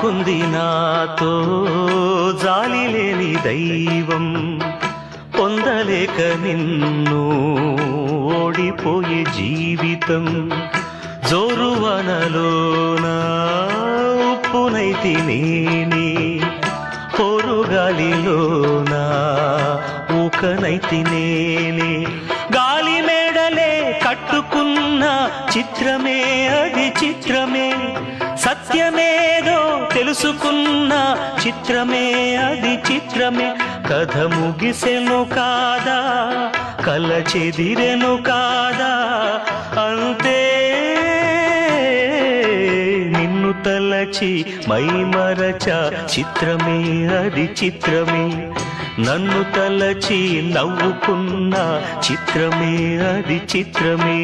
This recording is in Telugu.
ఆడుకుంది నాతో జాలి లేని దైవం, పొందలేక నిన్ను ఓడిపోయే జీవితం. జోరువనలోన ఉప్పునైతి నేనే, పొరుగాలిలోన ఊకనైతి నేనే. గాలి మేడలే కట్టుకున్న చిత్రమే అది చిత్రమే, సత్యమేదో తెలుసుకున్న చిత్రమే అది చిత్రమే. కథ ముగిసెను కాదా, కల చెదిరెను కాదా, అంతే నిన్ను తలచి మైమరచ చిత్రమే అది చిత్రమే. నన్ను తలచి నవ్వుకున్న చిత్రమే అది చిత్రమే.